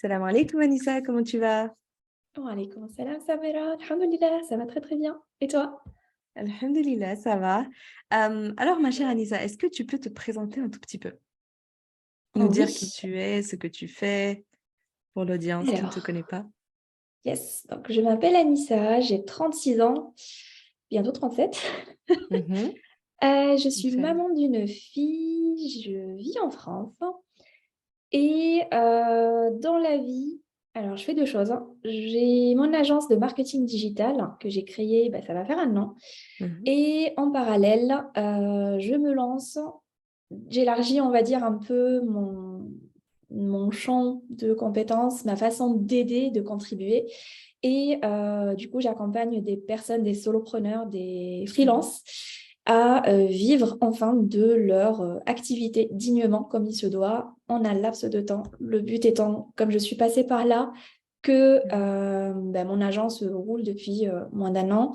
Salam alaikum Anissa, comment tu vas? Wa alaykoum salam Samira, alhamdoulilah, ça va très très bien. Et toi? Alhamdulillah, ça va. Alors ma chère Anissa, est-ce que tu peux te présenter un tout petit peu? Nous Oh dire qui oui. tu es, ce que tu fais pour l'audience qui ne te Alors, connaît pas? yes, donc je m'appelle Anissa, j'ai 36 ans, bientôt 37. Mhm. Je suis Très bien. maman d'une fille, je vis en France. Et dans la vie, alors je fais deux choses, hein. J'ai mon agence de marketing digital que j'ai créée, bah, ça va faire un an. Mhm. Et en parallèle, je me lance, j'élargis, on va dire, un peu mon champ de compétences, ma façon d'aider, de contribuer. Et du coup, j'accompagne des personnes, des solopreneurs, des Mhm. freelances à vivre enfin de leur activité dignement comme il se doit en un laps de temps. Le but étant, comme je suis passée par là, que Mhm. ben, mon agence roule depuis moins d'un an.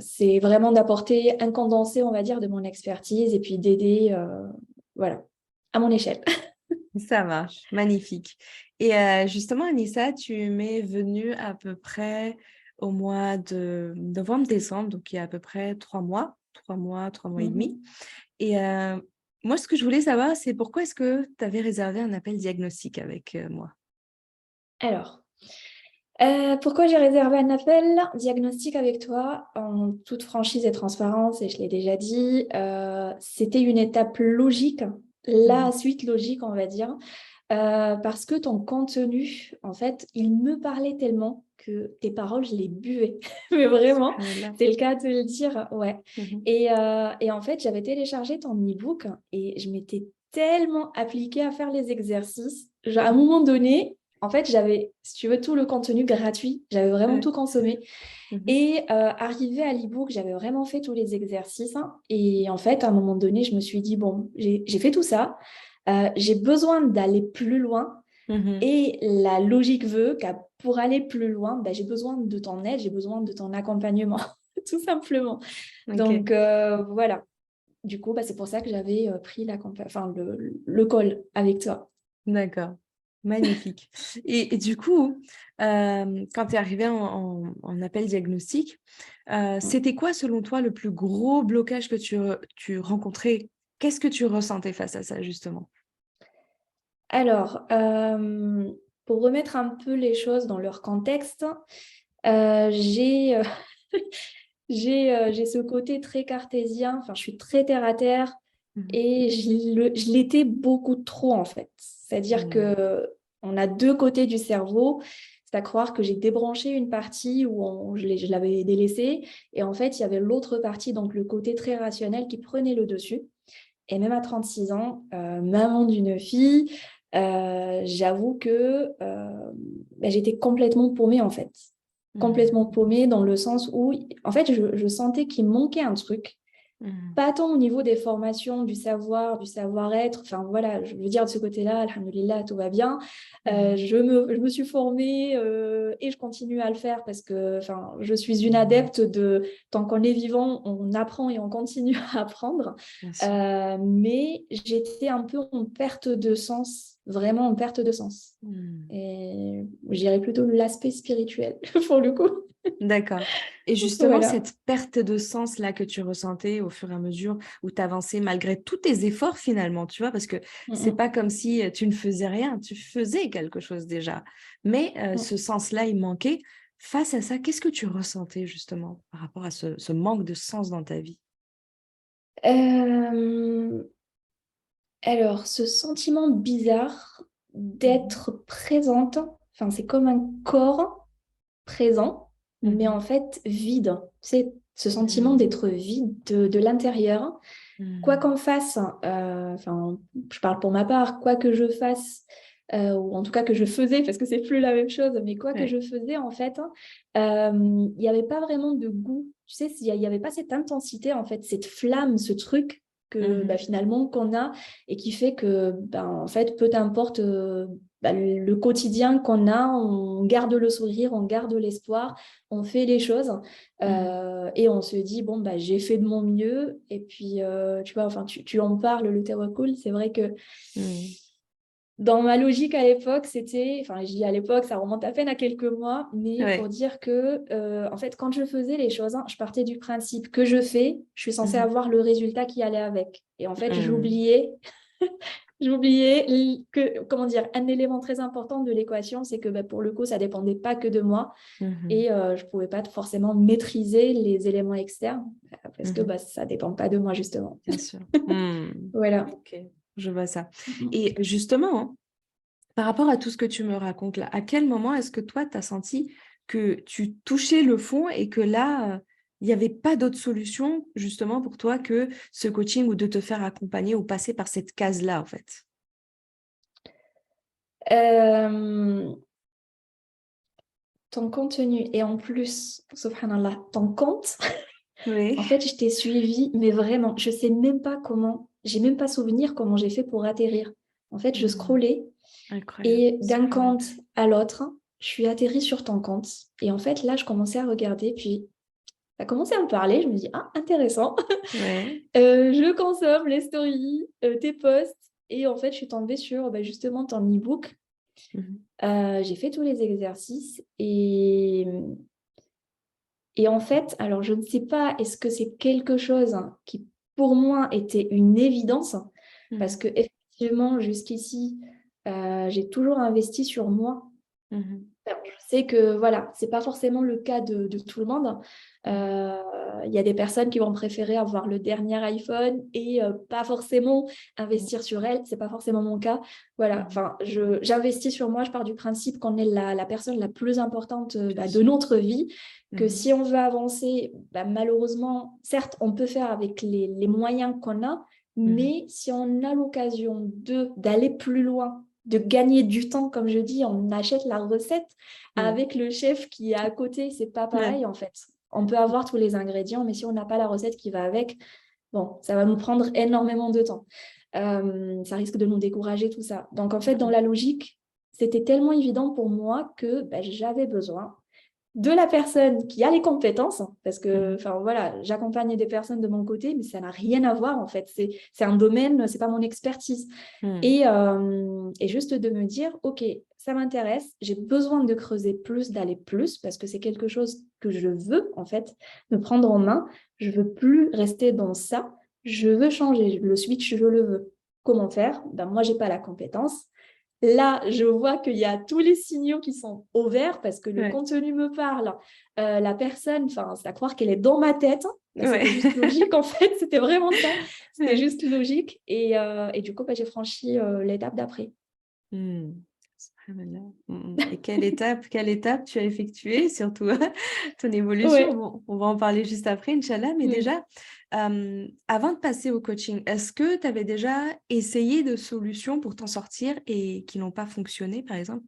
C'est vraiment d'apporter un condensé, on va dire, de mon expertise et puis d'aider, voilà, à mon échelle. Ça marche, magnifique. Et justement, Anissa, tu m'es venue à peu près au mois de novembre-décembre, donc il y a à peu près 3 mois, 3 mois, 3 mois et demi. Mhm. Et moi, ce que je voulais savoir, c'est pourquoi est-ce que tu avais réservé un appel diagnostic avec moi? Alors, pourquoi j'ai réservé un appel diagnostic avec toi en toute franchise et transparence, et je l'ai déjà dit, c'était une étape logique, la Mhm. suite logique, on va dire, parce que ton contenu, en fait, il me parlait tellement que tes paroles, je les buvais. Mais vraiment, Subhanallah. c'est le cas de le dire, ouais. Mhm. Et en fait, j'avais téléchargé ton e-book et je m'étais tellement appliquée à faire les exercices. À un Mhm. moment donné, en fait, j'avais, si tu veux, tout le contenu gratuit. J'avais vraiment Ouais. tout consommé. Mhm. Et arrivé à l'e-book, j'avais vraiment fait tous les exercices, hein. Et en fait, à un moment donné, je me suis dit, bon, j'ai fait tout ça. J'ai besoin d'aller plus loin. Mhm. Et la logique veut qu'à pour aller plus loin, ben, j'ai besoin de ton aide, j'ai besoin de ton accompagnement, tout simplement. Ok, Donc voilà. Du coup, bah, c'est pour ça que j'avais pris enfin, le call avec toi. d'accord. Magnifique. Et du coup, quand tu es arrivé en appel diagnostic, c'était quoi, selon toi, le plus gros blocage que tu rencontrais? Qu'est-ce que tu ressentais face à ça, justement? Alors, pour remettre un peu les choses dans leur contexte, j'ai j'ai ce côté très cartésien, enfin, je suis très terre à terre Mhm. et je l'étais beaucoup trop en fait. C'est-à-dire Mhm. que on a deux côtés du cerveau. C'est à croire que j'ai débranché une partie où je l'avais délaissée et en fait, il y avait l'autre partie, donc le côté très rationnel qui prenait le dessus. Et même à 36 ans, maman d'une fille, j'avoue que bah, j'étais complètement paumée en fait. Mhm. Complètement paumée dans le sens où, en fait, je sentais qu'il manquait un truc. Mhm. Pas tant au niveau des formations, du savoir, du savoir-être. Enfin voilà, je veux dire de ce côté-là, alhamdoulilah, tout va bien. Mhm. Je me suis formée et je continue à le faire parce que enfin, je suis une adepte de tant qu'on est vivant, on apprend et on continue à apprendre. Bien sûr. Mais j'étais un peu en perte de sens, vraiment en perte de sens. Mhm. Et j'irais plutôt l'aspect spirituel pour le coup. D'accord. Et justement, Voilà. cette perte de sens-là que tu ressentais au fur et à mesure où tu avançais, malgré tous tes efforts finalement, tu vois, parce que Mm, c'est pas mm, comme si tu ne faisais rien, tu faisais quelque chose déjà. Mais ce mm. sens-là, il manquait. Face à ça, qu'est-ce que tu ressentais justement par rapport à ce manque de sens dans ta vie? Euh, Alors, ce sentiment bizarre Mhm. d'être présente, enfin, c'est comme un corps présent, mais en Mhm. fait vide. C'est ce sentiment Mhm. d'être vide de l'intérieur. Quoi Mhm. qu'on fasse, enfin, je parle pour ma part, quoi que je fasse, ou en tout cas que je faisais, parce que c'est plus la même chose, mais quoi que Ouais. je faisais, en fait, il n'y avait pas vraiment de goût. Tu sais, il n'y avait pas cette intensité, en fait, cette flamme, ce truc que bah, Mhm. finalement qu'on a et qui fait que, bah, en fait, peu importe bah, le quotidien qu'on a, on garde le sourire, on garde l'espoir, on fait les choses. Mhm. Et on se dit, bon, bah, j'ai fait de mon mieux. Et puis, tu vois, enfin, tu en parles, le terreau cool. C'est vrai que Mhm. Dans ma logique à l'époque, c'était, enfin, je dis à l'époque, ça remonte à peine à quelques mois, mais pour Ouais. dire que, en fait, quand je faisais les choses, hein, je partais du principe que je fais, je suis censée Mhm. avoir le résultat qui allait avec. Et en fait, Mhm. j'oubliais que, comment dire, un élément très important de l'équation, c'est que pour le coup, ça dépendait pas que de moi Mhm. et je pouvais pas forcément maîtriser les éléments externes parce que Mhm. ça dépend pas de moi, justement. Bien sûr. Voilà. Ok, je vois ça. Et justement, hein, par rapport à tout ce que tu me racontes là, à quel moment est-ce que toi, tu as senti que tu touchais le fond et que là, il n'y avait pas d'autre solution justement pour toi que ce coaching ou de te faire accompagner ou passer par cette case-là, en fait? Euh, Ton contenu et en plus, subhanallah, ton compte, en Oui. fait, je t'ai suivi, mais vraiment, je sais même pas comment, j'ai même pas souvenir comment j'ai fait pour atterrir. En fait, je Mhm. scrollais Incroyable. et d'un Subhanallah. compte à l'autre, je suis atterrie sur ton compte. Et en fait, là, je commençais à regarder, puis ça a commencé à me parler. Je me dis, ah, intéressant. Ouais. Je consomme les stories, tes posts. Et en fait, je suis tombée sur justement ton e-book. Mhm. J'ai fait tous les exercices et en fait, alors je ne sais pas, est-ce que c'est quelque chose qui pour moi était une évidence parce Mhm. que effectivement jusqu'ici, j'ai toujours investi sur moi. Mhm. Alors, je sais que voilà, c'est pas forcément le cas de tout le monde. Mhm. Il y a des personnes qui vont préférer avoir le dernier iPhone et pas forcément investir sur elle. C'est pas forcément mon cas. Voilà, Mhm. enfin, j'investis sur moi. Je pars du principe qu'on est la personne la plus importante Bien de sûr. notre vie. Que Mhm. si on veut avancer, malheureusement, certes, on peut faire avec les moyens qu'on a, Mhm. mais si on a l'occasion d'aller plus loin, de gagner du temps, comme je dis, on achète la recette Mhm. avec le chef qui est à côté, c'est pas Ouais. pareil en fait. On peut avoir tous les ingrédients, mais si on n'a pas la recette qui va avec, bon, ça va nous prendre énormément de temps. Ça risque de nous décourager, tout ça. Donc en fait, dans Mhm. la logique, c'était tellement évident pour moi que j'avais besoin de la personne qui a les compétences, parce que, Mhm. enfin voilà, j'accompagne des personnes de mon côté, mais ça n'a rien à voir en fait. C'est un domaine, c'est pas mon expertise. Mhm. Et juste de me dire, ok, ça m'intéresse, j'ai besoin de creuser plus, d'aller plus, parce que c'est quelque chose que je veux en fait me prendre en main. Je veux plus rester dans ça. Je veux changer. Le switch, je le veux. Comment faire? Moi, j'ai pas la compétence. Là, je vois qu'il y a tous les signaux qui sont au vert parce que le Ouais. contenu me parle. La personne, enfin, c'est à croire qu'elle est dans ma tête. Là, Ouais. c'était juste logique, en fait. C'était vraiment ça. C'était Ouais. juste logique. Et du coup, j'ai franchi l'étape d'après. Hmm. Subhanallah. Et quelle étape tu as effectuée, surtout ton évolution. Ouais. Bon, on va en parler juste après, Inch'Allah. Mais Mm. déjà, avant de passer au coaching, est-ce que tu avais déjà essayé de solutions pour t'en sortir et qui n'ont pas fonctionné, par exemple?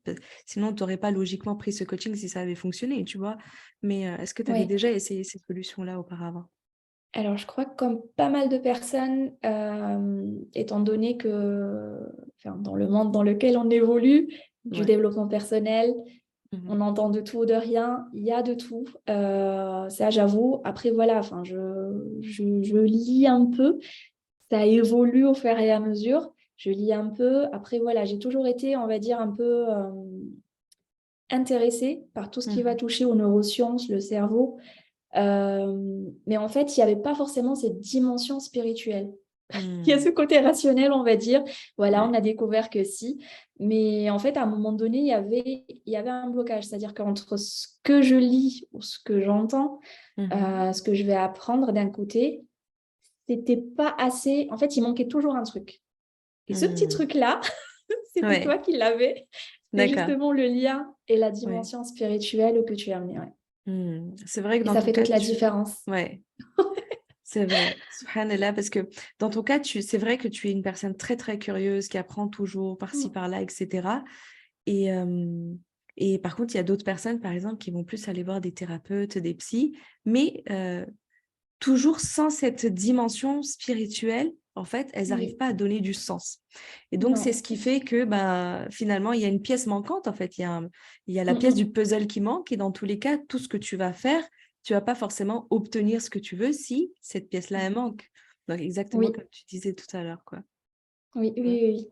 Sinon, tu n'aurais pas logiquement pris ce coaching si ça avait fonctionné, tu vois. Mais est-ce que tu avais Ouais. déjà essayé ces solutions-là auparavant? Alors, je crois que comme pas mal de personnes, étant donné que enfin, dans le monde dans lequel on évolue, du Ouais. développement personnel, Mhm. on entend de tout, de rien, il y a de tout. Ça, j'avoue. Après, voilà, enfin, je lis un peu. Ça évolue au fur et à mesure. Je lis un peu. Après, voilà, j'ai toujours été, on va dire, un peu intéressée par tout ce qui va Mhm. toucher aux neurosciences, le cerveau. Mais en fait, il n'y avait pas forcément cette dimension spirituelle. Il y a Hmm. ce côté rationnel, on va dire. Voilà, on Ouais. a découvert que si. Mais en fait, à un moment donné, il y avait un blocage. C'est-à-dire qu'entre ce que je lis ou ce que j'entends, Mhm. ce que je vais apprendre d'un côté, c'était pas assez. En fait, il manquait toujours un truc. Et ce petit Hmm. truc-là, c'était Ouais. toi qui l'avais. C'était D'accord. justement le lien et la Ouais. dimension spirituelle que tu as amené. Ouais. C'est vrai que Et dans ça ton fait cas, toute la différence. ouais, c'est vrai. Subhanallah, parce que dans ton cas, c'est vrai que tu es une personne très, très curieuse qui apprend toujours par-ci, Mm. par-là, etc. Et, euh, et par contre, il y a d'autres personnes, par exemple, qui vont plus aller voir des thérapeutes, des psys, mais toujours sans cette dimension spirituelle, en fait, elles n'arrivent Oui. pas à donner du sens. Et donc, c'est ce Non. qui fait que finalement, il y a une pièce manquante, en fait. Il y a la Mm, pièce du mm. puzzle qui manque. Et dans tous les cas, tout ce que tu vas faire, tu vas pas forcément obtenir ce que tu veux si cette pièce-là, elle manque. Donc, exactement Oui, comme tu disais tout à l'heure, quoi. oui, oui, Mm. oui.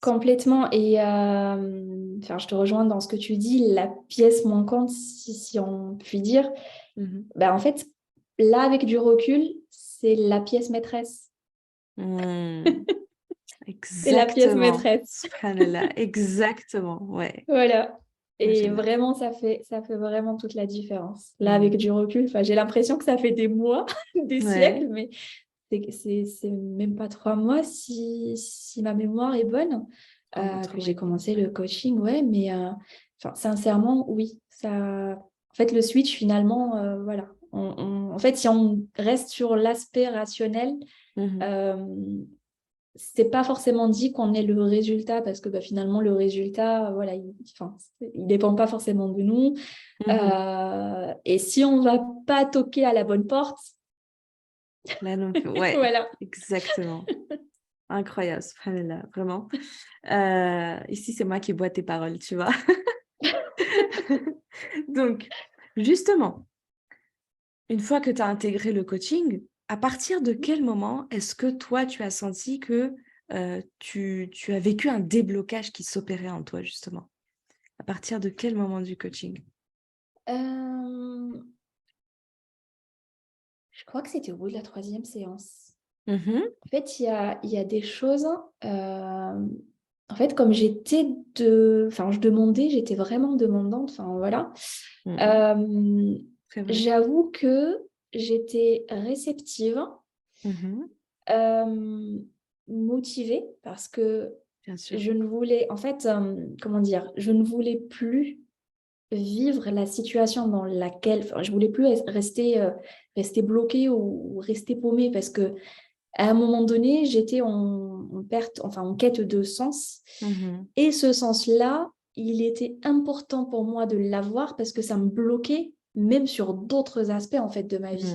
Complètement. Et enfin, je te rejoins dans ce que tu dis, la pièce manquante, si on peut dire, Mhm. ben, en fait, là, avec du recul, c'est la pièce maîtresse. Hmm. C'est la pièce Exactement. maîtresse. Subhanallah. Exactement. Ouais. Voilà. Et Machallah. vraiment, ça fait vraiment toute la différence. Là, avec Hmm. du recul, enfin, j'ai l'impression que ça fait des mois, des siècles, Ouais. mais c'est même pas 3 mois si ma mémoire est bonne, 3 mois, que 3 mois j'ai et demi. commencé le Ouais. coaching, ouais, mais enfin, sincèrement, oui, ça... En fait, le switch, finalement, voilà. En fait, si on reste sur l'aspect rationnel, Mhm. euh, c'est pas forcément dit qu'on ait le résultat, parce que bah, finalement, le résultat, voilà, enfin, il dépend pas forcément de nous. Mhm. Et si on va pas toquer à la bonne porte, Là non plus. Ouais. voilà. Exactement. Incroyable. Subhanallah. Vraiment. Ici, c'est moi qui bois tes paroles, tu vois. Donc, justement, une fois que tu as intégré le coaching, à partir de quel moment est-ce que toi, tu as senti que tu as vécu un déblocage qui s'opérait en toi, justement? À partir de quel moment du coaching? Euh, Je crois que c'était au bout de la 3e séance. Mhm. En fait, il y a des choses. En fait, comme j'étais de. Enfin, je demandais, j'étais vraiment demandante. Enfin, voilà. Mhm. Euh, C'est vrai. J'avoue que j'étais réceptive, Mhm. euh, motivée, parce que Bien sûr. je ne voulais. En fait, comment dire, je ne voulais plus vivre la situation dans laquelle, enfin, je voulais plus rester, rester bloquée ou rester paumée, parce que à un moment donné, j'étais en perte, enfin en quête de sens. Mhm. Et ce sens-là, il était important pour moi de l'avoir, parce que ça me bloquait même sur d'autres aspects en fait de ma vie.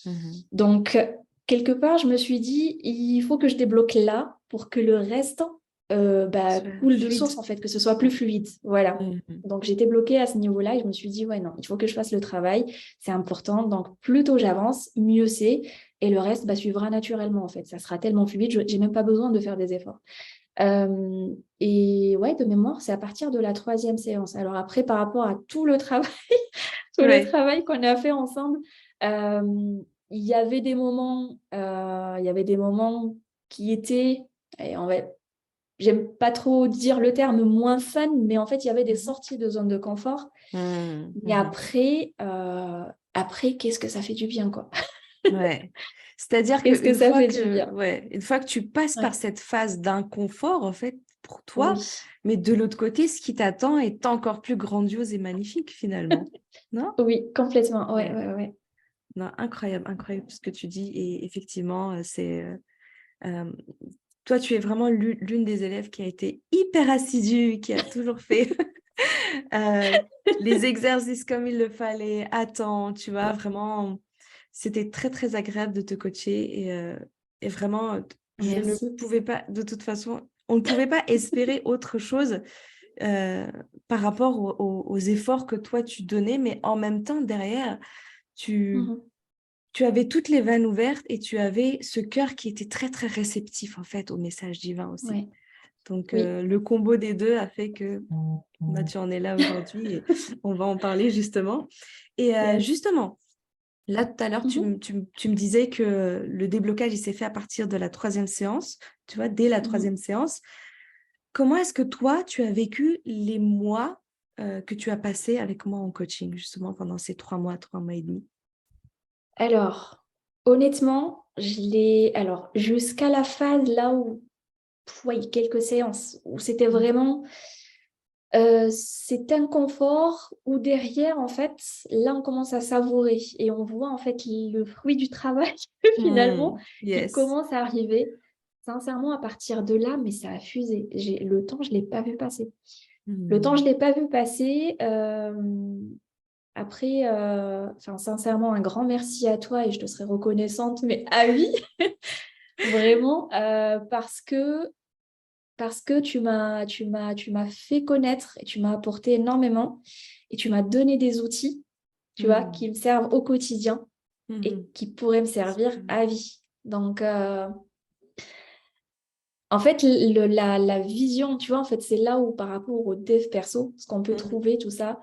Mhm. Mhm. Donc, quelque part, je me suis dit, il faut que je débloque là pour que le reste bah, Soit coule de fluide. source, en fait, que ce soit plus Ouais. fluide. Voilà. Mhm. Donc, j'étais bloquée à ce niveau-là et je me suis dit, ouais, non, il faut que je fasse le travail, c'est important. Donc, plus tôt j'avance, mieux c'est. Et le reste bah, suivra naturellement, en fait. Ça sera tellement fluide, je n'ai même pas besoin de faire des efforts. Et ouais, de mémoire, c'est à partir de la 3e séance. Alors après, par rapport à tout le travail, tout le Ouais. travail qu'on a fait ensemble, euh, il y avait des moments, qui étaient, et j'aime pas trop dire le terme moins fun, mais en fait, il y avait des Mhm. sorties de zone de confort. Mhm. Mais Mhm. après, qu'est-ce que ça fait du bien, quoi. Ouais. C'est-à-dire Qu'est-ce que qu'une ça fois fait du que, bien. ouais, une fois que tu passes par Ouais. cette phase d'inconfort, en fait, pour toi, Oui, mais de l'autre côté, ce qui t'attend est encore plus grandiose et magnifique, finalement. Non? oui, complètement. Ouais, Ouais. ouais, ouais. Non, incroyable, incroyable ce que tu dis. Et effectivement, euh, toi, tu es vraiment l'une des élèves qui a été hyper assidue, qui a toujours fait euh, les exercices comme il le fallait, à temps, tu vois, vraiment, c'était très, très agréable de te coacher et vraiment, je ne Merci. pouvais pas, de toute façon, on ne pouvait pas espérer autre chose euh, par rapport aux efforts que toi, tu donnais, mais en même temps, derrière, tu, Mhm. tu avais toutes les vannes ouvertes et tu avais ce cœur qui était très, très réceptif, en fait, au message divin aussi. Ouais. Donc, Oui. le combo des deux a fait que bah, tu en es là aujourd'hui et on va en parler justement. Et Yes. justement, là, tout à l'heure, Mhm. tu me disais que le déblocage, il s'est fait à partir de la 3e séance, tu vois, dès la Mhm. 3e séance. Comment est-ce que toi, tu as vécu les mois que tu as passés avec moi en coaching, justement, pendant ces 3 mois et demi? Alors, honnêtement, alors, jusqu'à la phase là où, ouais, quelques séances, où c'était Mhm. vraiment cet inconfort, où derrière, en fait, là, on commence à savourer et on voit, en fait, le fruit du travail, finalement, qui Yes. commence à arriver. Sincèrement, à partir de là, mais ça a fusé. Le temps, je ne l'ai pas vu passer. Le temps, je Mhm. ne l'ai pas vu passer. Après, enfin, sincèrement, un grand merci à toi et je te serai reconnaissante, mais à vie, vraiment, parce que tu m'as fait connaître et tu m'as apporté énormément et tu m'as donné des outils, tu vois, qui Mhm. me servent au quotidien et Mhm. qui pourraient me servir Super. à vie. Donc, En fait, la vision, tu vois, en fait, c'est là où par rapport au dev perso, ce qu'on peut Mhm. trouver, tout ça,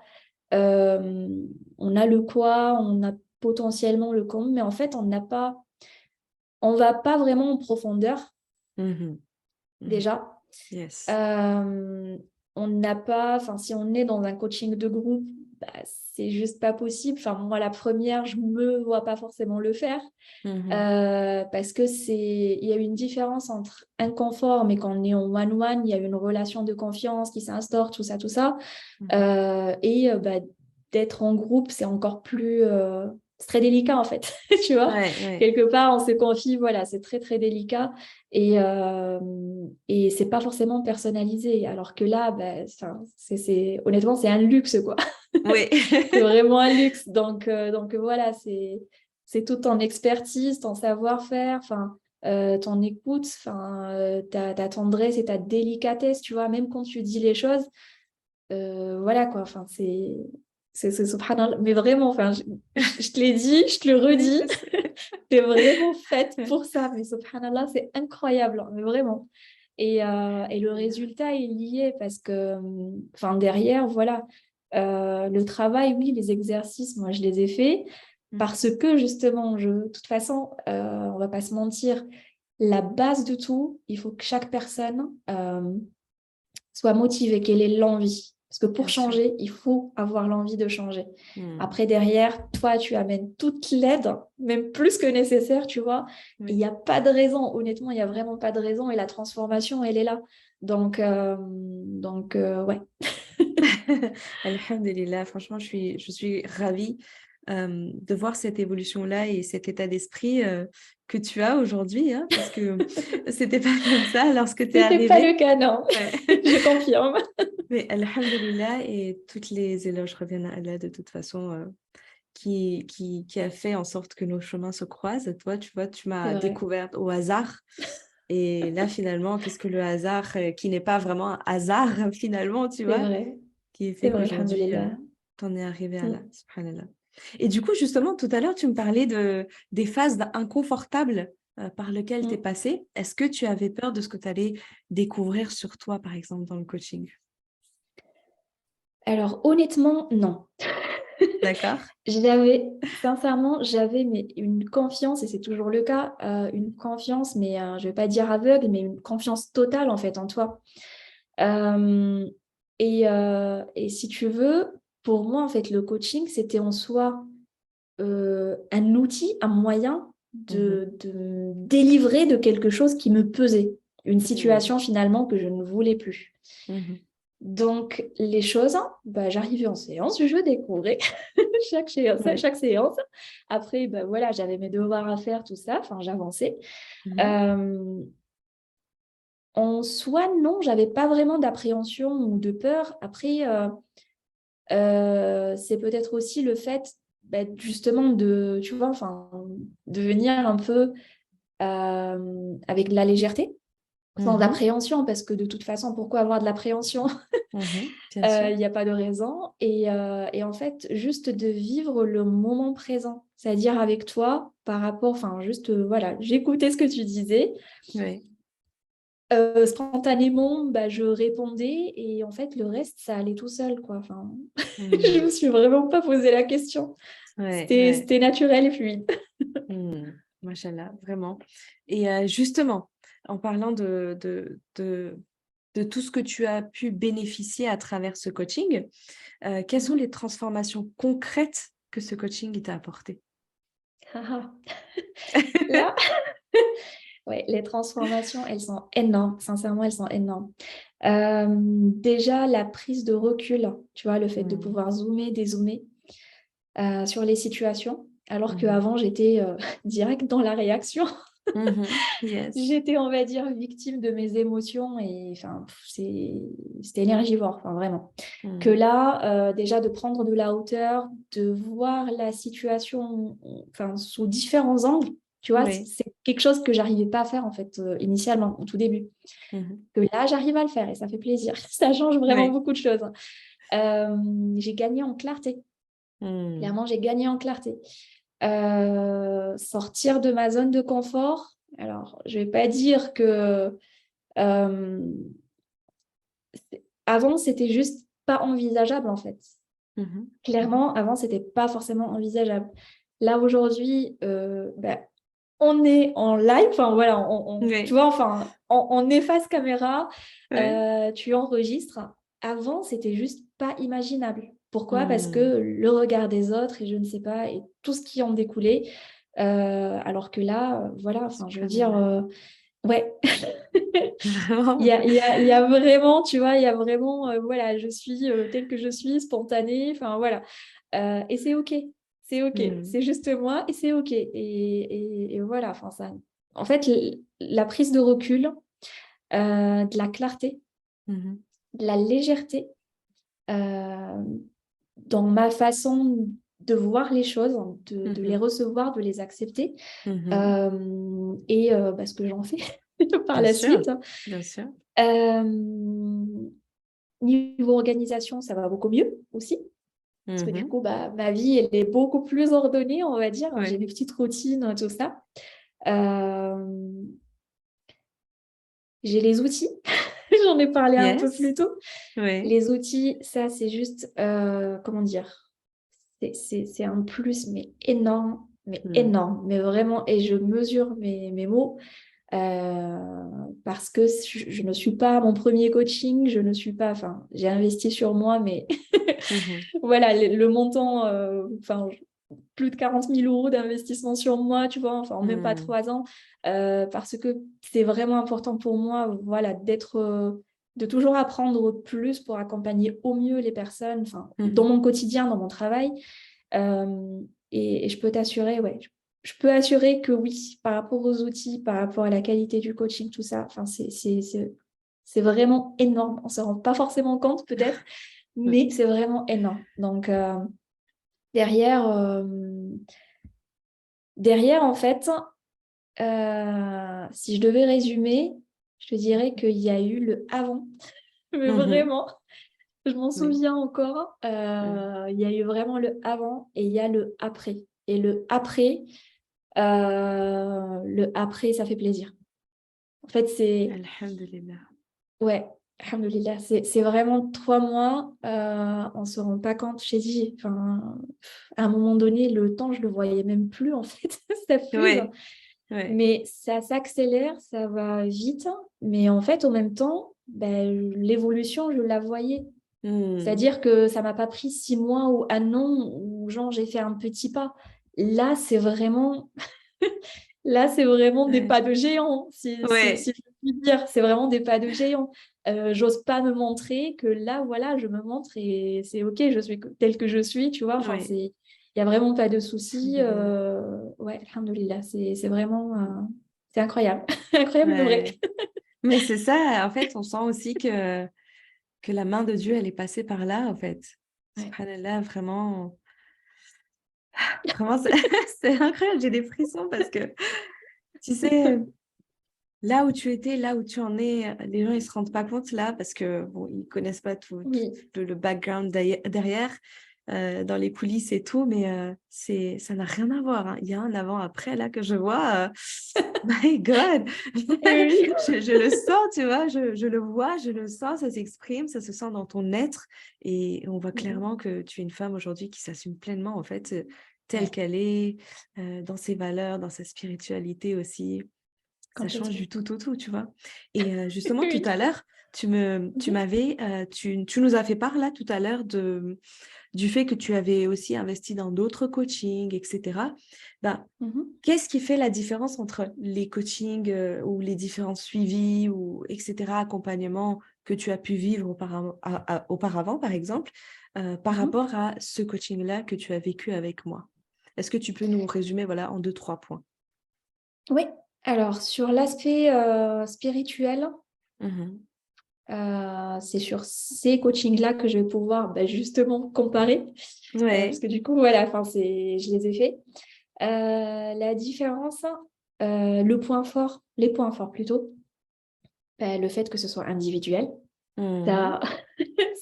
euh, on a le quoi, on a potentiellement le comment, mais en fait, on va pas vraiment en profondeur, Mhm. Mhm. déjà. Yes. Euh, on n'a pas, enfin, si on est dans un coaching de groupe, bah, c'est juste pas possible. Enfin, moi, la première, je me vois pas forcément le faire. Mhm. Parce que il y a une différence entre inconfort, mais quand on est en one-one, il y a une relation de confiance qui s'instaure, tout ça. Mhm. Bah, d'être en groupe, c'est encore plus, c'est très délicat en fait, tu vois. Ouais, ouais. Quelque part, on se confie, voilà, c'est très très délicat et c'est pas forcément personnalisé. Alors que là, bah, honnêtement, c'est un luxe quoi. Oui. C'est vraiment un luxe. Donc voilà, c'est toute ton expertise, ton savoir-faire, enfin, ton écoute, enfin, ta tendresse et ta délicatesse, tu vois, même quand tu dis les choses, voilà quoi, enfin, c'est subhanallah. Mais vraiment, enfin, je te l'ai dit, je te le Oui, redis, je sais. t'es vraiment faite pour ça. Mais subhanallah, c'est incroyable, hein, mais vraiment. Et le résultat est lié parce que, enfin, derrière, voilà, le travail, oui, les exercices, moi, je les ai faits Mhm. parce que justement, de toute façon, on va pas se mentir, la base de tout, il faut que chaque personne soit motivée, qu'elle ait l'envie. Parce que pour Bien sûr. changer, il faut avoir l'envie de changer. Mhm. Après, derrière, toi, tu amènes toute l'aide, même plus que nécessaire, tu vois. Il Oui. n'y a pas de raison, honnêtement, il n'y a vraiment pas de raison. Et la transformation, elle est là. Donc ouais. Alhamdulillah, franchement, je suis ravie de voir cette évolution-là et cet état d'esprit que tu as aujourd'hui, hein, parce que c'était pas comme ça lorsque tu es C'était pas arrivée. le cas, non. Ouais. Je confirme. Mais Alhamdulillah, et toutes les éloges reviennent à Allah de toute façon, qui a fait en sorte que nos chemins se croisent. Toi, tu vois, tu C'est m'as vrai, découverte au hasard. Et là, finalement, qu'est-ce que le hasard, qui n'est pas vraiment un hasard, finalement, tu c'est vois, vrai, qui c'est fait vrai, qu'aujourd'hui, alhamdoulilah. t'en es arrivé à là, Mm, subhanallah. Et du coup, justement, tout à l'heure, tu me parlais des phases inconfortables par lesquelles tu es mm. passée. Est-ce que tu avais peur de ce que tu allais découvrir sur toi, par exemple, dans le coaching? Alors, honnêtement, non. D'accord? Sincèrement, j'avais mais une confiance, et c'est toujours le cas, une confiance, mais je vais pas dire aveugle, mais une confiance totale en fait en toi. Euh, et si tu veux, pour moi, en fait, le coaching, c'était en soi un outil, un moyen Mhm. de délivrer de quelque chose qui me pesait, une Mhm. situation finalement que je ne voulais plus. Mhm. Donc, les choses, bah, j'arrivais en séance, je découvrais Oui. chaque séance. Après, bah, voilà, j'avais mes devoirs à faire, tout ça, enfin, j'avançais. Mhm. Euh, En soi, non, j'avais pas vraiment d'appréhension ou de peur. Après, c'est peut-être aussi le fait, bah, justement, tu vois, enfin, de venir un peu avec de la légèreté, sans Mhm. appréhension, parce que de toute façon, pourquoi avoir de l'appréhension? Mhm. Bien sûr. Il n'y a pas de raison. Et en fait, juste de vivre le moment présent, c'est-à-dire avec toi par rapport, enfin, juste, voilà, j'écoutais ce que tu disais. Oui. Spontanément, bah, je répondais et en fait, le reste, ça allait tout seul, quoi. Enfin, je Mhm. me suis vraiment pas posé la question. Ouais, ouais. C'était naturel et fluide. Hmm, Machallah, vraiment. Et justement, en parlant de tout ce que tu as pu bénéficier à travers ce coaching, quelles sont les transformations concrètes que ce coaching il t'a apporté? Là, ouais, les transformations, elles sont énormes. Sincèrement, elles sont énormes. Déjà, la prise de recul, tu vois, le fait de Hmm, pouvoir zoomer, dézoomer sur les situations, alors mhm, qu'avant, j'étais direct dans la réaction. mhm, yes. J'étais, on va dire, victime de mes émotions et enfin, c'était énergivore, enfin, vraiment. Que Hmm, là, déjà de prendre de la hauteur, de voir la situation enfin, sous différents angles, tu vois, oui. c'est quelque chose que j'arrivais pas à faire en fait initialement, au tout début. Mhm, Que là, j'arrive à le faire et ça fait plaisir. Ça change vraiment oui. beaucoup de choses. J'ai gagné en clarté. Hmm, Clairement, j'ai gagné en clarté. Sortir de ma zone de confort. Alors, je vais pas dire que Euh, Avant, c'était juste pas envisageable en fait. Mhm. Clairement, avant, c'était pas forcément envisageable. Là, aujourd'hui, on est en live, enfin voilà, tu Oui, vois, enfin, on est face caméra, oui. tu enregistres. Avant, c'était juste pas imaginable. Pourquoi? Parce Hmm. que le regard des autres et je ne sais pas, et tout ce qui en découlait. Alors que là, voilà, enfin, je veux dire, Subhanallah. ouais, Vraiment. il y a vraiment, tu vois, il y a vraiment, voilà, je suis telle que je suis, spontanée, enfin voilà. Et c'est OK, Hmm. c'est juste moi et c'est OK. Et voilà, enfin ça. En fait, la prise de recul, de la clarté, Mhm. de la légèreté euh, dans ma façon de voir les choses, de les Mhm. recevoir, de les accepter, Mhm. ce que j'en fais par Bien la sûr, suite. bien sûr. Euh, Niveau organisation, ça va beaucoup mieux aussi. Parce que du Mhm. coup, bah, ma vie, elle est beaucoup plus ordonnée, on va dire. J'ai Oui. mes petites routines, tout ça. Euh, j'ai les outils. J'en ai parlé un peu plus Yes. tôt. Oui. Les outils, ça, c'est juste, comment dire, c'est un plus, mais Hmm. énorme, mais vraiment. Et je mesure mes mots. Parce que je ne suis pas mon premier coaching, je ne suis pas, enfin, j'ai investi sur moi, mais Mhm. voilà, le montant, enfin, plus de 40 000 € d'investissement sur moi, tu vois, enfin, en même pas Hmm. 3 ans, parce que c'est vraiment important pour moi, voilà, de toujours apprendre plus pour accompagner au mieux les personnes, enfin, dans Mhm. mon quotidien, dans mon travail. Euh, et je peux t'assurer, ouais, je peux assurer que oui, par rapport aux outils, par rapport à la qualité du coaching, tout ça, enfin, c'est vraiment énorme. On ne se rend pas forcément compte peut-être, Oui. mais c'est vraiment énorme. Donc, derrière, euh, derrière, en fait, si je devais résumer, je te dirais qu'il y a eu le avant, mais Mhm. vraiment, je m'en Oui. souviens encore. Oui. Il y a eu vraiment le avant et il y a le après. Et le après, ça fait plaisir. En fait, Alhamdulillah. ouais, alhamdoulilah, c'est vraiment 3 mois. On se rend pas compte. Je t'ai dit, enfin, à un moment donné, le temps, je le voyais même plus, en fait. Ça fuse. Oui. Oui. Mais ça s'accélère, ça va vite. Mais en fait, en même temps, ben, l'évolution, je la voyais. Hmm. C'est-à-dire que ça m'a pas pris 6 mois ou un an où genre j'ai fait un petit pas. Là, c'est vraiment, là, c'est vraiment des Ouais. pas de géant, Ouais. si je puis dire. C'est vraiment des pas de géant. J'ose pas me montrer que là, voilà, je me montre et c'est OK, je suis telle que je suis, tu vois. Enfin, Oui. il y a vraiment pas de souci. Alhamdulillah. Ouais, alhamdoulilah, c'est vraiment, c'est incroyable, incroyable de vrai. Ouais. Mais c'est ça, en fait, on sent aussi que la main de Dieu, elle est passée par là, en fait. Ouais. Subhanallah, vraiment, vraiment, c'est c'est incroyable, j'ai des frissons parce que, tu sais, là où tu étais, là où tu en es, les gens, ils se rendent pas compte là parce que, bon, ils connaissent pas tout Oui, le background derrière, dans les coulisses et tout, mais ça n'a rien à voir, hein. Il y a un avant-après là que je vois. My God! oui, Je le sens, tu vois, je le vois, je le sens, ça s'exprime, ça se sent dans ton être et on voit oui. clairement que tu es une femme aujourd'hui qui s'assume pleinement, en fait, telle Ouais, qu'elle est, dans ses valeurs, dans sa spiritualité aussi. Ça change complètement. du tout au tout, tu vois? Et justement, tout Oui. à l'heure, tu Mhm. m'avais, tu nous as fait part là, tout à l'heure du fait que tu avais aussi investi dans d'autres coachings et cetera. Ben, Mhm. qu'est-ce qui fait la différence entre les coachings, ou les différents suivis ou et cetera, accompagnements que tu as pu vivre auparavant, par exemple, par Mhm. rapport à ce coaching-là que tu as vécu avec moi? Est-ce que tu peux nous résumer, voilà, en deux trois points? Oui, alors sur l'aspect spirituel, Mmh. c'est sur ces coachings-là que je vais pouvoir justement comparer, parce Ouais. que du coup, voilà, enfin, je les ai faits. La différence, le point fort, les points forts plutôt, le fait que ce soit individuel, Mmh. ça,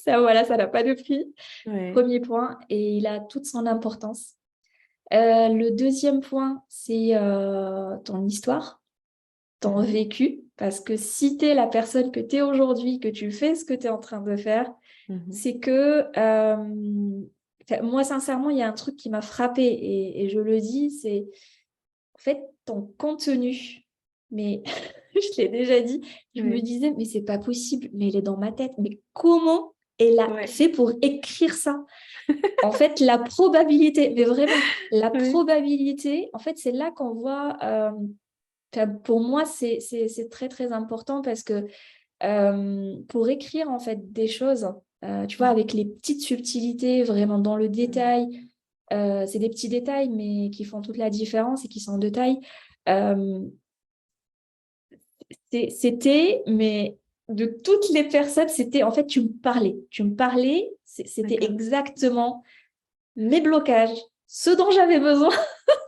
ça voilà, ça n'a pas de prix. Ouais. Premier point, et il a toute son importance. Le deuxième point, c'est ton histoire, ton Mmh. vécu. Parce que si tu es la personne que tu es aujourd'hui, que tu fais ce que tu es en train de faire, Mhm. c'est que moi, sincèrement, il y a un truc qui m'a frappée et je le dis, c'est en fait ton contenu. Mais je l'ai déjà dit, je me Oui. disais, mais c'est pas possible, mais elle est dans ma tête. Mais comment elle a Ouais. fait pour écrire ça? En fait, la probabilité, mais vraiment, la Oui. probabilité, en fait, c'est là qu'on voit. Enfin, pour moi, c'est très, très important parce que pour écrire en fait des choses, tu vois, Mhm. avec les petites subtilités, vraiment dans le Mhm. détail, c'est des petits détails, mais qui font toute la différence et qui sont en détail. Euh, c'était, mais de toutes les personnes, c'était en fait, tu me parlais, c'était D'accord. exactement mes blocages, ce dont j'avais besoin,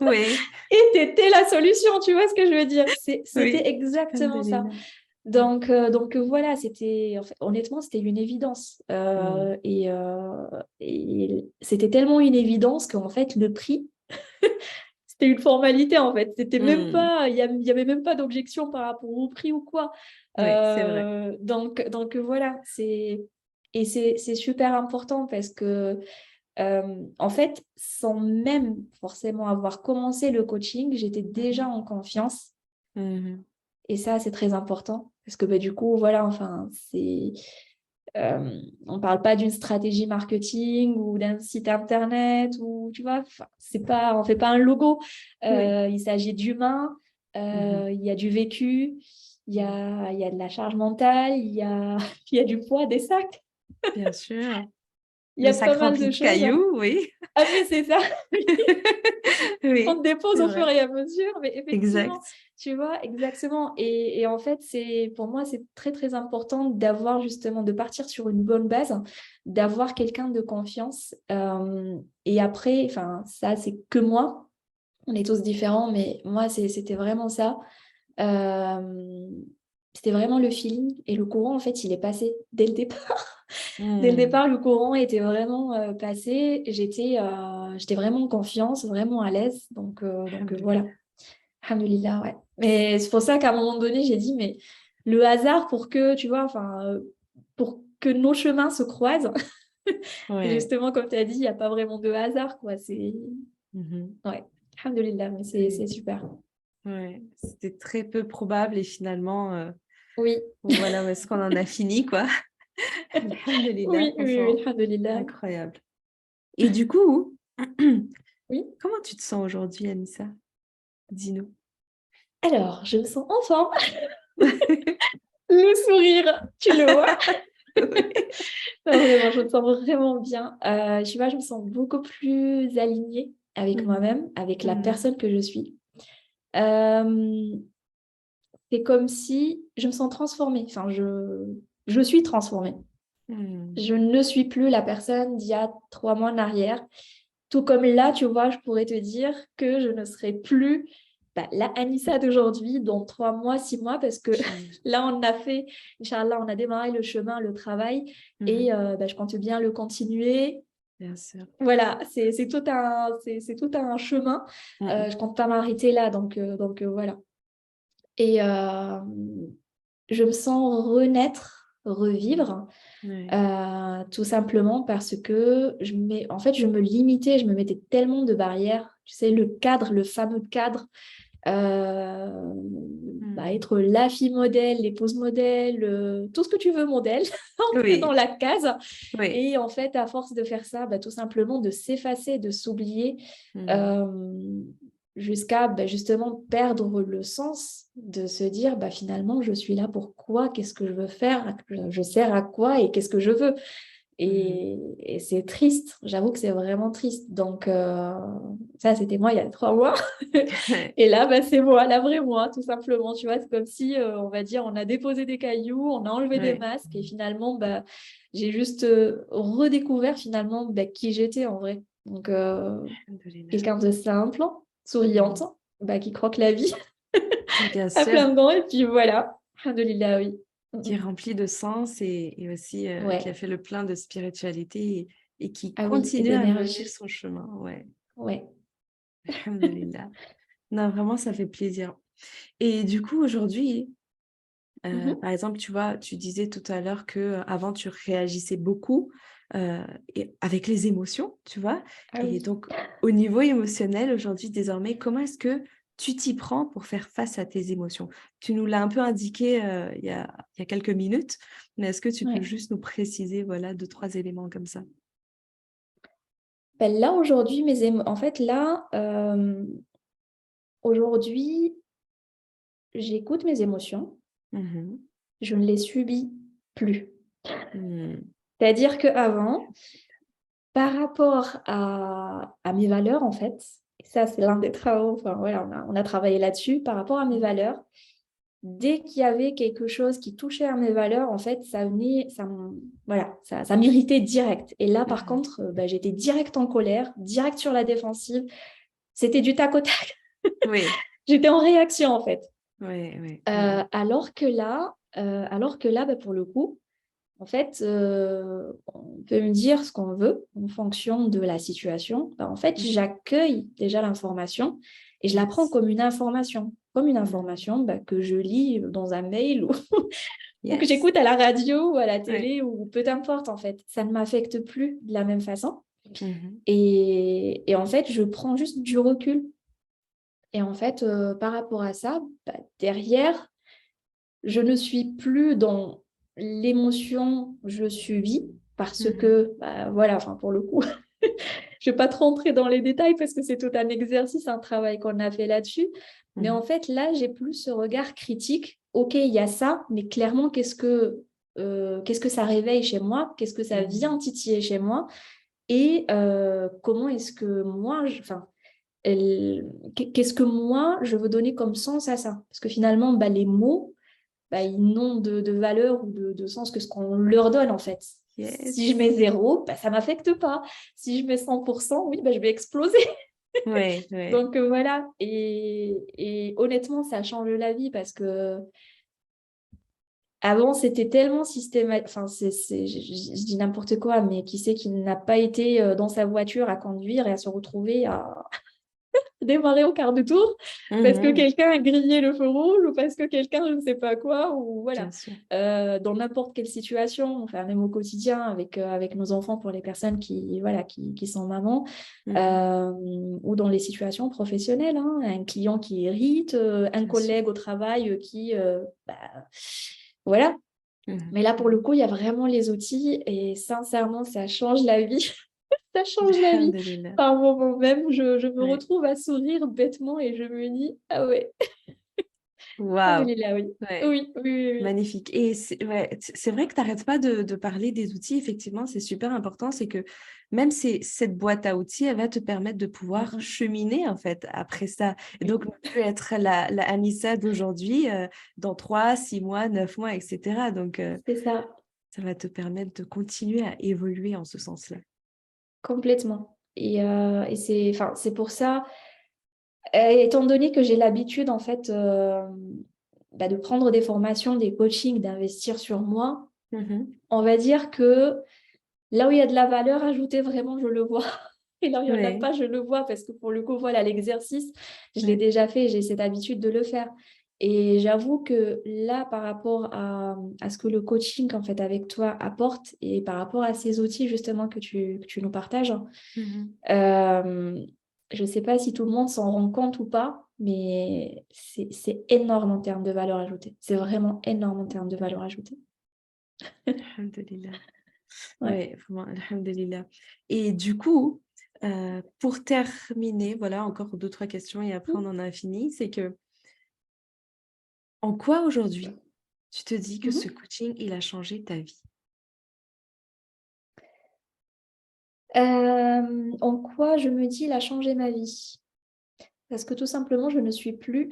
Oui. et t'étais la solution, tu vois ce que je veux dire? C'était Oui. exactement ça. Alhamdulillah. Ouais. Donc voilà, c'était, en fait, honnêtement, c'était une évidence. Mhm. Et c'était tellement une évidence qu'en fait, le prix, c'était une formalité, en fait. C'était même Mhm. pas, il y avait même pas d'objection par rapport au prix ou quoi. Oui, c'est vrai. Donc voilà, c'est super important parce que, en fait, sans même forcément avoir commencé le coaching, j'étais déjà Mhm. en confiance. Mhm. Et ça, c'est très important parce que bah, du coup, voilà, enfin, on ne parle pas d'une stratégie marketing ou d'un site internet ou tu vois, enfin, c'est pas, on fait pas un logo. Oui. Il s'agit d'humains, Mhm. il y a du vécu, il y a de la charge mentale, il y a du poids, des sacs, Bien sûr. il y Le a pas sac mal rempli de de choses. cailloux, oui. Ah mais c'est ça. On te Oui, dépose c'est au fur vrai. et à mesure, mais effectivement, Exact. tu vois, exactement. Et en fait, pour moi, c'est très, très important d'avoir justement, de partir sur une bonne base, d'avoir quelqu'un de confiance. Et après, enfin, ça, c'est que moi. On est tous différents, mais moi, c'était vraiment ça. Euh, C'était vraiment le feeling et le courant, en fait, il est passé dès le départ. Dès le Mhm. départ, le courant était vraiment passé. J'étais vraiment en confiance, vraiment à l'aise. Donc Alhamdulillah. voilà. Alhamdoulilah, ouais. Mais c'est pour ça qu'à un moment donné, j'ai dit, mais le hasard pour que, tu vois, enfin, pour que nos chemins se croisent. Et Ouais. justement, comme tu as dit, il n'y a pas vraiment de hasard, quoi. Mhm. Ouais. Alhamdoulilah, mais c'est Oui. super. Ouais. C'était très peu probable et finalement, Oui, voilà où est-ce qu'on en a fini, quoi. Alhamdulillah, oui, oui, oui, franchement, alhamdoulilah. incroyable. Et du coup, Oui. comment tu te sens aujourd'hui, Anissa? Dis-nous. Alors, je me sens enfin le sourire, tu le vois? Oui. Non, vraiment, je me sens vraiment bien. Je sais pas, je me sens beaucoup plus alignée avec Mhm. moi-même, avec la Mhm. personne que je suis. Euh, c'est comme si je me sens transformée. Enfin, je suis transformée. Mhm. Je ne suis plus la personne d'il y a 3 mois en arrière. Tout comme là, tu vois, je pourrais te dire que je ne serai plus la Anissa d'aujourd'hui dans 3 mois, 6 mois, parce que Inch'Allah. là, on a fait, Inch'Allah, on a démarré le chemin, le travail, et Mhm. je compte bien le continuer. Bien sûr. Voilà, c'est tout un chemin. Mhm. Je compte pas m'arrêter là, voilà. Et je me sens renaître, revivre. Ouais. Tout simplement parce que en fait, je me limitais, je me mettais tellement de barrières. Tu sais, le cadre, le fameux cadre, euh, Mhm. être la fille modèle, l'épouse modèle, tout ce que tu veux modèle, entrer dans Oui. la case. Oui. Et en fait, à force de faire ça, tout simplement de s'effacer, de s'oublier, Mhm. euh, jusqu'à justement perdre le sens de se dire finalement, je suis là pour quoi? Qu'est-ce que je veux faire? Je sers à quoi et qu'est-ce que je veux? Mhm. Et c'est triste, j'avoue que c'est vraiment triste. Donc, ça, c'était moi il y a 3 mois. Ouais. Et là, c'est moi, la vraie moi, tout simplement. Tu vois, c'est comme si, on va dire, on a déposé des cailloux, on a enlevé des Ouais. masques et finalement, j'ai juste redécouvert finalement qui j'étais en vrai. Donc, Alhamdulillah. quelqu'un de simple, souriante, Mhm. qui croque la vie Bien à sûr, plein dents. Et puis voilà, alhamdoulilah, oui. Mm, qui est mm. rempli de sens et aussi qui a Ouais, fait le plein de spiritualité et qui ah oui, et continue à mener d'énergie. son chemin. Ouais, Ouais. alhamdulillah. Non, vraiment, ça fait plaisir. Et du coup, aujourd'hui, Par exemple, tu vois, tu disais tout à l'heure que avant tu réagissais beaucoup et avec les émotions, tu vois. Ah Et oui. donc, au niveau émotionnel, aujourd'hui, désormais, comment est-ce que tu t'y prends pour faire face à tes émotions? Tu nous l'as un peu indiqué il y a quelques minutes, mais est-ce que tu peux Ouais. juste nous préciser, voilà, deux, trois éléments comme ça? Ben là, aujourd'hui, en fait, là, aujourd'hui, j'écoute mes émotions, Mhm. je ne les subis plus. Mhm. C'est-à-dire qu'avant, par rapport à mes valeurs, en fait, et ça, c'est l'un des travaux, enfin, voilà, on a travaillé là-dessus, par rapport à mes valeurs, dès qu'il y avait quelque chose qui touchait à mes valeurs, en fait, ça venait, voilà, ça m'irritait direct. Et là, par Mhm. contre, ben, j'étais direct en colère, direct sur la défensive. C'était du tac au tac. Oui, J'étais en réaction, en fait. oui, oui. Alors que là, bah, pour le coup, en fait, on peut me dire ce qu'on veut en fonction de la situation. Bah, en fait, Mhm. j'accueille déjà l'information et je la prends Yes. comme une information. Comme une Mhm. information bah, que je lis dans un mail ou que Yes. j'écoute à la radio ou à la Oui. télé ou peu importe, en fait. Ça ne m'affecte plus de la même façon. Mhm. Et en fait, je prends juste du recul. Et en fait, par rapport à ça, bah, derrière, je ne suis plus dans l'émotion je subis parce Mhm. que, bah, voilà, enfin, pour le coup, je ne vais pas trop rentrer dans les détails parce que c'est tout un exercice, un travail qu'on a fait là-dessus. Mais en Mhm. fait, là, j'ai plus ce regard critique. OK, il y a ça, mais clairement, qu'est-ce que ça réveille chez moi? Qu'est-ce que ça vient Mhm. titiller chez moi? Et comment est-ce que moi, enfin, qu'est-ce que moi, je veux donner comme sens à ça? Parce que finalement, bah, les mots, bah, ils n'ont de valeur ou de sens que ce qu'on leur donne, en fait. Si je Yes. mets zéro, bah, ça ne m'affecte pas. Si je mets 100%, oui, bah, je vais exploser. Oui, oui. Donc voilà. Et honnêtement, ça change la vie parce que avant, c'était tellement systématique. Enfin, je dis n'importe quoi, mais qui c'est qui n'a pas été dans sa voiture à conduire et à se retrouver à démarrer au quart de tour parce que Mhm. quelqu'un a grillé le feu rouge ou parce que quelqu'un, je ne sais pas quoi, ou Bien voilà. sûr. Dans n'importe quelle situation, enfin, même au quotidien avec nos enfants pour les personnes voilà, qui sont mamans, Mhm. euh, ou dans les situations professionnelles, hein, un client qui irrite, un Bien sûr. collègue au travail bah, voilà. Mhm. Mais là, pour le Mhm. coup, il y a vraiment les outils et sincèrement, ça change la vie. Ça change la vie. Alhamdulillah. Par moment même, je me Ouais. retrouve à sourire bêtement et je me dis, ah ouais, Waouh. alhamdoulilah, oui. Ouais. Oui, oui, oui, oui. Magnifique. Et c'est ouais, c'est vrai que tu n'arrêtes pas de parler des outils. Effectivement, c'est super important. C'est que même cette boîte à outils, elle va te permettre de Mm, pouvoir mm. cheminer, en fait, après ça. Et Oui, donc, ne plus être la Anissa d'aujourd'hui dans 3, 6 mois, 9 mois, etc. Donc, c'est ça, ça va te permettre de continuer à évoluer en ce sens-là. complètement. Et c'est pour ça, étant donné que j'ai l'habitude, en fait, bah, de prendre des formations, des coachings, d'investir sur moi, Mhm. on va dire que là où il y a de la valeur ajoutée, vraiment, je le vois. Et là où il n'y en a Ouais. pas, je le vois parce que pour le coup, voilà, l'exercice, je l'ai Ouais. déjà fait, j'ai cette habitude de le faire. Et j'avoue que là, par rapport à ce que le coaching, en fait, avec toi apporte et par rapport à ces outils, justement, que tu nous partages, Mhm. euh, je ne sais pas si tout le monde s'en rend compte ou pas, mais c'est énorme en termes de valeur ajoutée. C'est vraiment énorme en termes de valeur ajoutée. Alhamdulillah. Ouais. Ouais, vraiment, alhamdulillah. Et du coup, pour terminer, voilà, encore deux, trois questions et après on en a fini. C'est que, en quoi aujourd'hui, tu te dis que ce Mhm. coaching, il a changé ta vie? En quoi je me dis, il a changé ma vie? Parce que tout simplement, je ne suis plus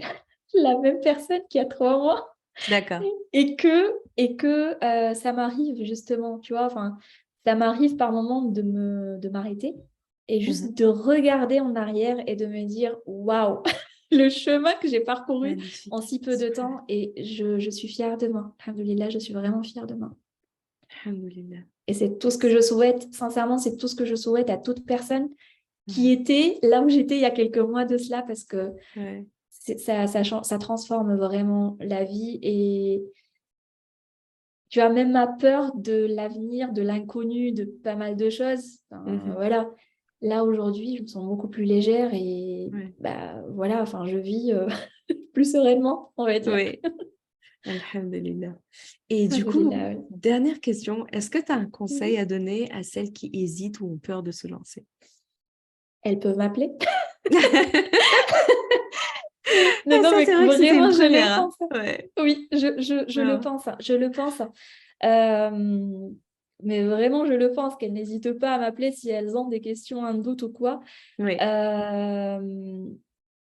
la même personne qu'il y a 3 mois D'accord. et que ça m'arrive justement, tu vois, enfin, ça m'arrive par moments de m'arrêter et juste Mhm. de regarder en arrière et de me dire, waouh, le chemin que j'ai parcouru en Magnifique. si peu de Super. temps et je suis fière de moi. Alhamdoulilah, je suis vraiment fière de moi. Alhamdulillah. Et c'est tout ce que je souhaite, sincèrement, c'est tout ce que je souhaite à toute personne qui Mhm. était là où j'étais il y a quelques mois de cela parce que Ouais. ça transforme vraiment la vie. tu as même ma peur de l'avenir, de l'inconnu, de pas mal de choses. Enfin, Mhm. voilà. Là, aujourd'hui, je me sens beaucoup plus légère et Ouais. bah, voilà, enfin, je vis plus sereinement, on va dire. Oui, alhamdulillah. Et du coup, Alhamdulillah, oui. dernière question, est-ce que tu as un conseil Mhm. à donner à celles qui hésitent ou ont peur de se lancer? Elles peuvent m'appeler. Non, Ah, non, ça, mais c'est vrai que c'était une vraiment, je première, le hein. pense, hein. Ouais. Oui, je le Ouais. pense, hein, je le pense, hein. Euh, mais vraiment, je le pense qu'elles n'hésitent pas à m'appeler si elles ont des questions, un doute ou quoi. Oui. Euh,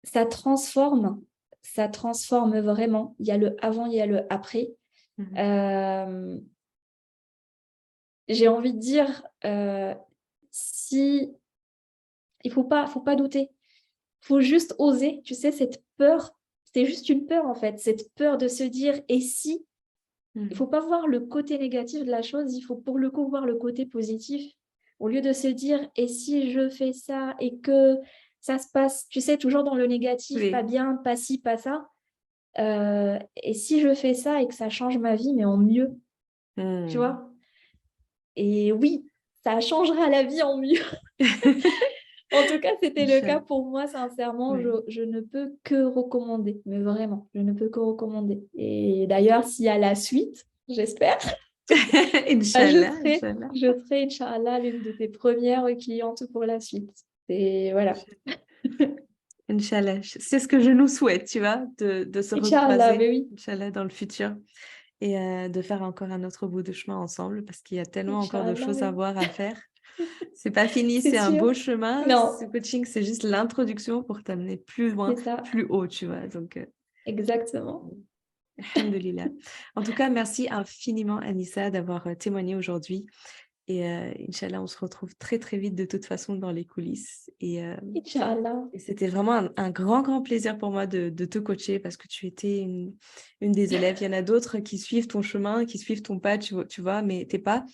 ça transforme, ça transforme vraiment. Il y a le avant, il y a le après. Mhm. Euh, j'ai envie de dire, si il faut pas douter, faut juste oser. Tu sais, cette peur, c'est juste une peur en fait, cette peur de se dire et si. Il faut Mhm. pas voir le côté négatif de la chose, il faut pour le coup voir le côté positif. Au lieu de se dire, et si je fais ça et que ça se passe, tu sais, toujours dans le négatif, pas Oui. bien, pas ci, pas ça. Et si je fais ça et que ça change ma vie, mais en mieux, tu Hmm. vois? Et oui, ça changera la vie en mieux. En tout cas, c'était le cas Inch'Allah. pour moi, sincèrement, Oui. je ne peux que recommander, mais vraiment, je ne peux que recommander. Et d'ailleurs, s'il y a la suite, j'espère. Ah, Inch'Allah, Inch'Allah. je serai, Inch'Allah, l'une de tes premières clientes pour la suite. Et voilà. Inch'Allah. C'est ce que je nous souhaite, tu vois, de se Inch'Allah, recroiser, mais oui. Inch'Allah, dans le futur et de faire encore un autre bout de chemin ensemble parce qu'il y a tellement encore de Inch'Allah, choses à oui. voir, à faire. C'est pas fini, C'est c'est un sûr. beau chemin. Ce Non, coaching, c'est juste l'introduction pour t'amener plus loin, c'est ça. plus haut, tu vois. Donc, Exactement. alhamdulillah. En tout cas, merci infiniment, Anissa, d'avoir témoigné aujourd'hui. Et Inch'Allah, on se retrouve très, très vite de toute façon dans les coulisses. Inch'Allah. Et c'était vraiment un grand, grand plaisir pour moi de te coacher parce que tu étais une des élèves. Il y en a d'autres qui suivent ton chemin, qui suivent ton pas, tu vois, mais t'es pas.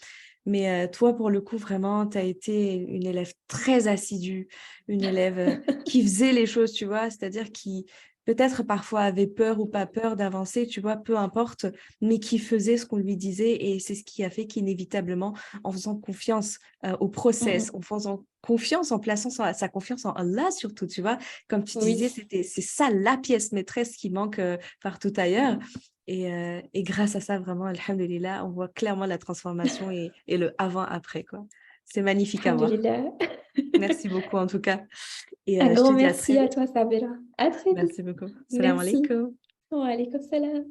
Mais toi, pour le coup, vraiment, tu as été une élève très assidue, une élève qui faisait les choses, tu vois, c'est-à-dire qui peut-être parfois avait peur ou pas peur d'avancer, tu vois, peu importe, mais qui faisait ce qu'on lui disait et c'est ce qui a fait qu'inévitablement, en faisant confiance au process, Mm, en faisant confiance, en plaçant sa confiance en Allah surtout, tu vois, comme tu disais, oui. c'est ça la pièce maîtresse qui manque partout ailleurs. Et grâce à ça, vraiment, alhamdulillah, on voit clairement la transformation et le avant-après, quoi. C'est magnifique à voir. Alhamdulillah. Merci beaucoup, en tout cas. Et Un je te grand dis à très merci à vite. toi, Sabela. À très vite. Merci beaucoup. Salam Merci. alaikum. Wa alaykoum salam.